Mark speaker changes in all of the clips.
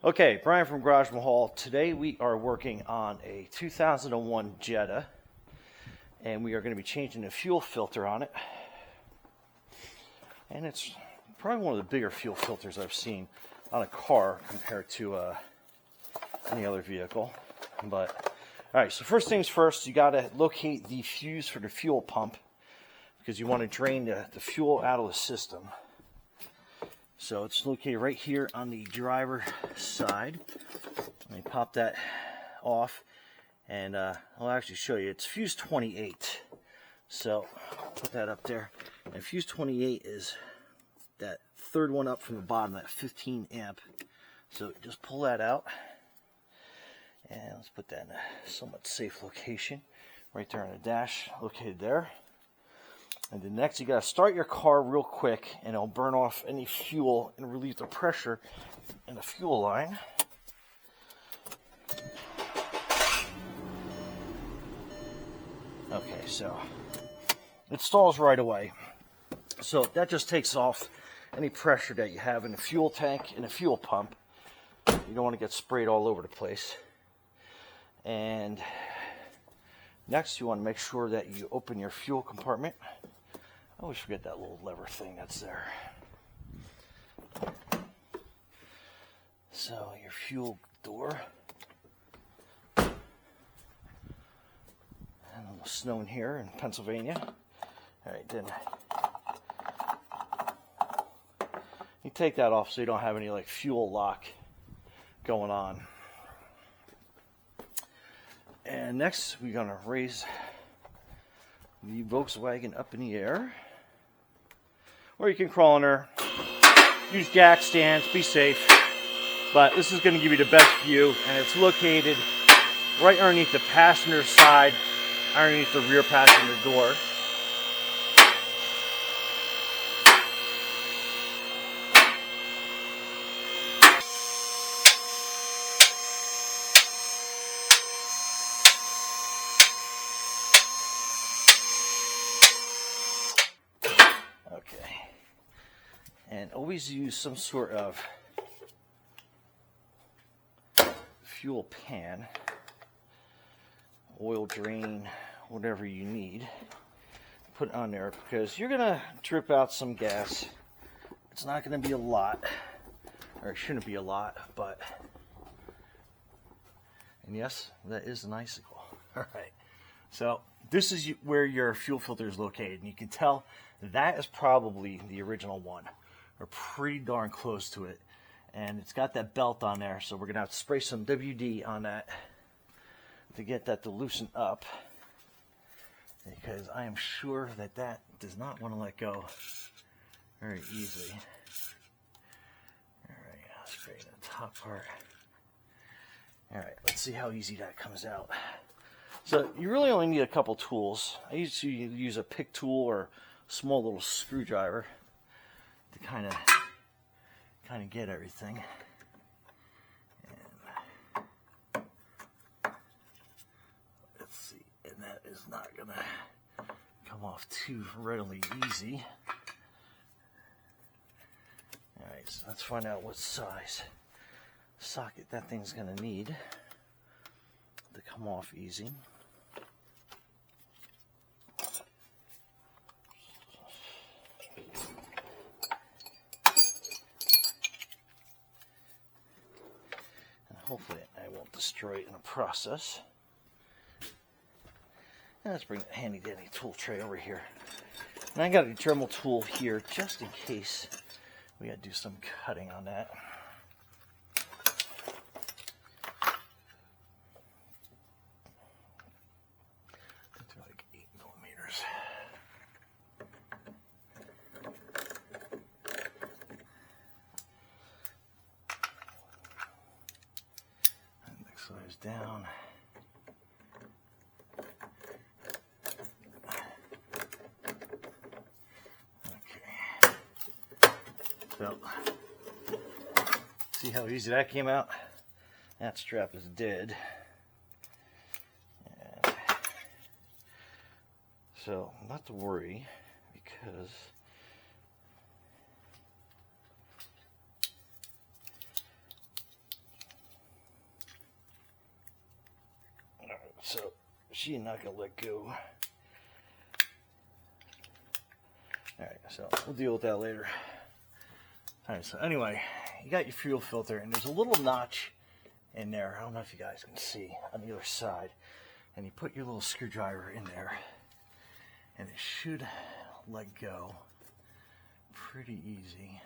Speaker 1: Okay, Brian from Garage Mahal. Today we are working on a 2001 Jetta, and we are going to be changing the fuel filter on it. And it's probably one of the bigger fuel filters I've seen on a car compared to any other vehicle. But all right, so first things first, you got to locate the fuse for the fuel pump because you want to drain the fuel out of the system. So it's located right here on the driver side. Let me pop that off, and I'll actually show you. It's fuse 28. So put that up there. And fuse 28 is that third one up from the bottom, that 15 amp. So just pull that out, and let's put that in a somewhat safe location, right there on the dash, located there. And then next, you got to start your car real quick, and it'll burn off any fuel and relieve the pressure in the fuel line. Okay, so it stalls right away. So that just takes off any pressure that you have in the fuel tank and the fuel pump. You don't want to get sprayed all over the place. And next, you want to make sure that you open your fuel compartment. I always forget that little lever thing that's there. So your fuel door. And a little snow in here in Pennsylvania. All right, then you take that off so you don't have any like fuel lock going on. And next, we're gonna raise the Volkswagen up in the air. Or you can crawl on her, use jack stands, be safe. But this is going to give you the best view, and it's located right underneath the passenger side, underneath the rear passenger door. Okay. And always use some sort of fuel pan, oil drain, whatever you need. Put it on there because you're going to drip out some gas. It's not going to be a lot, or it shouldn't be a lot, but, and yes, that is an icicle. All right. So this is where your fuel filter is located, and you can tell that is probably the original one, or pretty darn close to it. And it's got that belt on there, so we're going to have to spray some WD on that to get that to loosen up, because I am sure that that does not want to let go very easily. All right, I'll spray the top part. All right, let's see how easy that comes out. So you really only need a couple tools. I usually use a pick tool or a small little screwdriver to kind of get everything. And let's see, and that is not gonna come off too readily easy. All right, so let's find out what size socket that thing's gonna need to come off easy. Hopefully I won't destroy it in the process. And let's bring the handy dandy tool tray over here. And I got a Dremel tool here just in case we gotta do some cutting on that. They're like 8 millimeters. Size down. Okay. So, see how easy that came out? That strap is dead. And so, not to worry, because so she's not gonna let go. Alright, so we'll deal with that later. Alright, so anyway, you got your fuel filter, and there's a little notch in there. I don't know if you guys can see on the other side. And you put your little screwdriver in there, and it should let go pretty easy.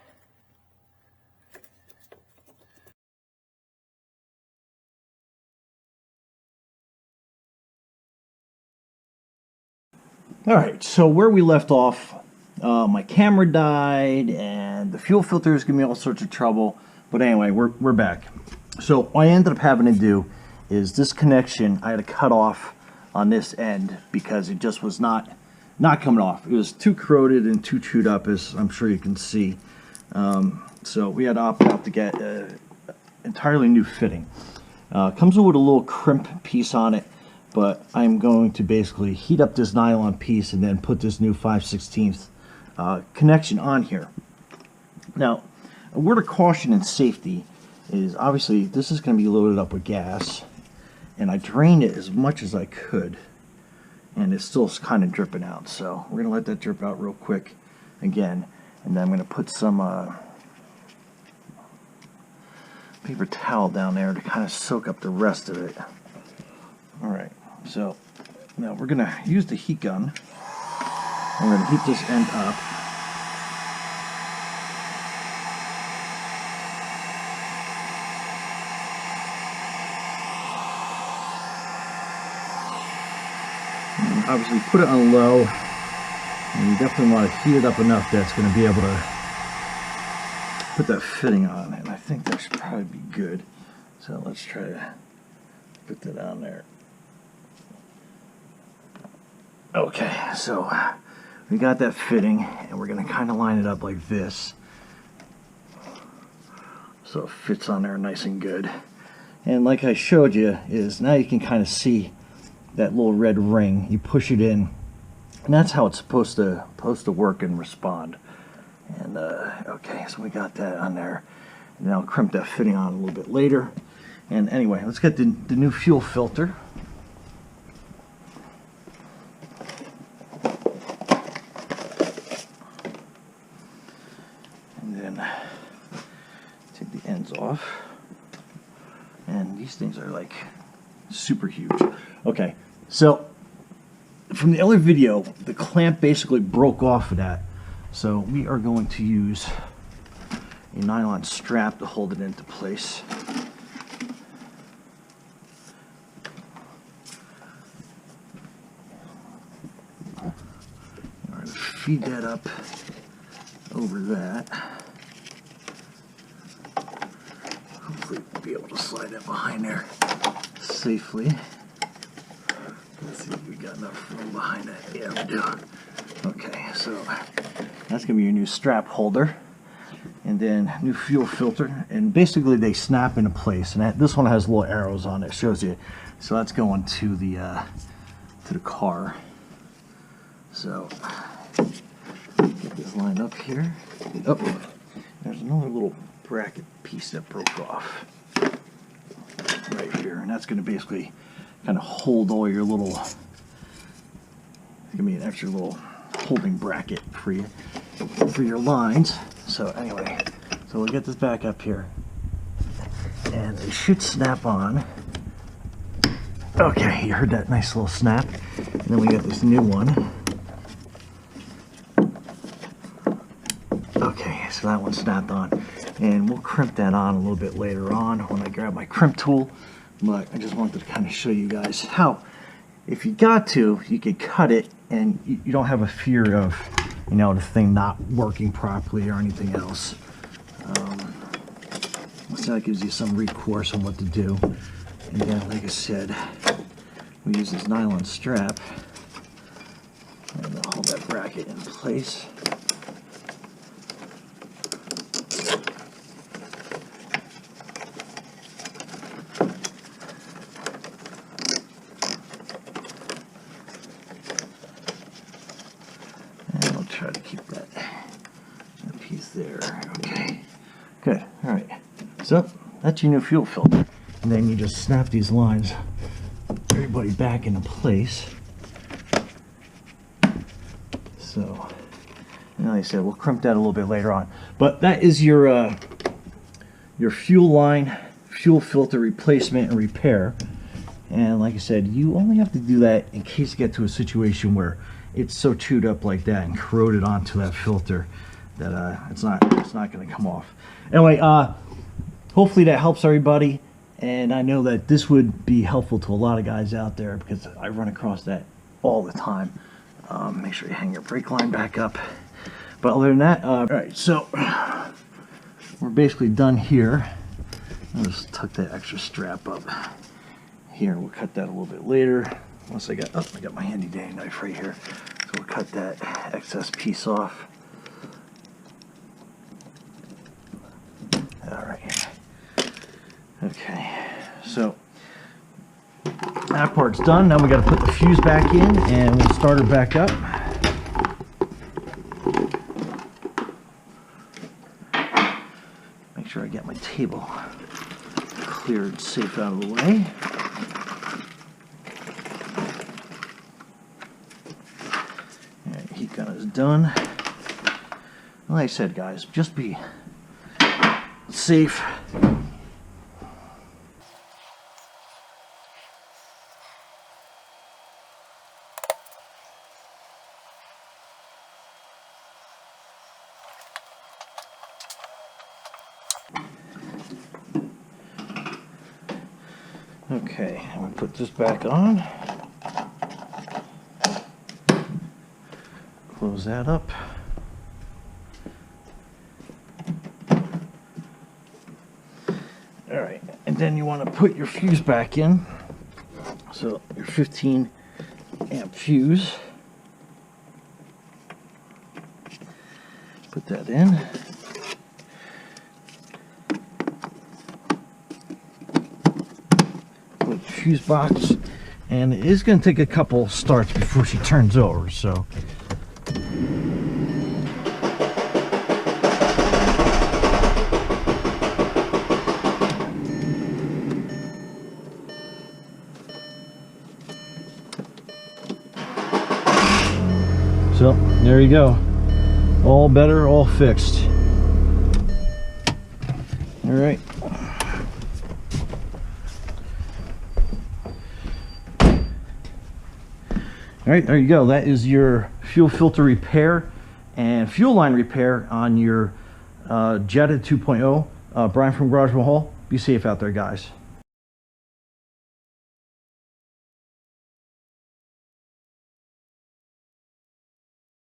Speaker 1: Alright, so where we left off, my camera died and the fuel filter is giving me all sorts of trouble. But anyway, we're back. So what I ended up having to do is this connection I had to cut off on this end because it just was not coming off. It was too corroded and too chewed up, as I'm sure you can see. So we had to opt out to get an entirely new fitting. Comes with a little crimp piece on it, but I'm going to basically heat up this nylon piece and then put this new 5/16 connection on here. Now, a word of caution and safety is obviously this is going to be loaded up with gas, and I drained it as much as I could, and it's still kind of dripping out. So we're going to let that drip out real quick again, and then I'm going to put some paper towel down there to kind of soak up the rest of it. Alright, so now we're going to use the heat gun. I'm going to heat this end up. And obviously put it on low, and you definitely want to heat it up enough that it's going to be able to put that fitting on, and I think that should probably be good. So let's try to put that on there. Okay, so we got that fitting, and we're going to kind of line it up like this so it fits on there nice and good. And like I showed you, is now you can kind of see that little red ring. You push it in, and that's how it's supposed to work and respond. And okay, so we got that on there, and then I'll crimp that fitting on a little bit later. And anyway, let's get the new fuel filter. And then take the ends off. And these things are like super huge. Okay, so from the other video, the clamp basically broke off of that. So we are going to use a nylon strap to hold it into place. All right, feed that up over that. Hopefully we'll be able to slide that behind there safely. Let's see if we got enough room behind that. Yeah, we do. Okay, so that's going to be your new strap holder, and then new fuel filter, and basically they snap into place. And this one has little arrows on it, shows you. So that's going to the car. So get this lined up here. Oh, there's another little bracket piece that broke off right here, and that's going to basically kind of hold all your little. It's going to be an extra little holding bracket for you for your lines. So anyway, so we'll get this back up here, and it should snap on. Okay, you heard that nice little snap. And then we got this new one. Okay, so that one snapped on, and we'll crimp that on a little bit later on when I grab my crimp tool. But I just wanted to kind of show you guys how, if you got to, you could cut it, and you don't have a fear of, you know, the thing not working properly or anything else. So that gives you some recourse on what to do. And then, like I said, we use this nylon strap, and I'll hold that bracket in place. Try to keep that piece there. Okay, good. All right, so that's your new fuel filter, and then you just snap these lines everybody back into place. So, and like I said, we'll crimp that a little bit later on. But that is your fuel line, fuel filter replacement and repair. And like I said, you only have to do that in case you get to a situation where it's so chewed up like that and corroded onto that filter that it's not going to come off. Anyway, hopefully that helps everybody. And I know that this would be helpful to a lot of guys out there because I run across that all the time. Make sure you hang your brake line back up. But other than that, all right, so we're basically done here. I'll just tuck that extra strap up here. We'll cut that a little bit later. Once I got my handy dandy knife right here. So we'll cut that excess piece off. All right. Okay, so that part's done. Now we got to put the fuse back in and we'll start her back up. Make sure I get my table cleared safe out of the way. All right, heat gun is done. Like I said, guys, just be safe. Okay, I'm going to put this back on. Close that up. Alright, and then you want to put your fuse back in. So your 15 amp fuse. Put that in. Fuse box, and it is going to take a couple starts before she turns over, so there you go, all better, all fixed. All right. All right, there you go. That is your fuel filter repair and fuel line repair on your Jetta 2.0. Brian from Garage Mahal. Be safe out there, guys.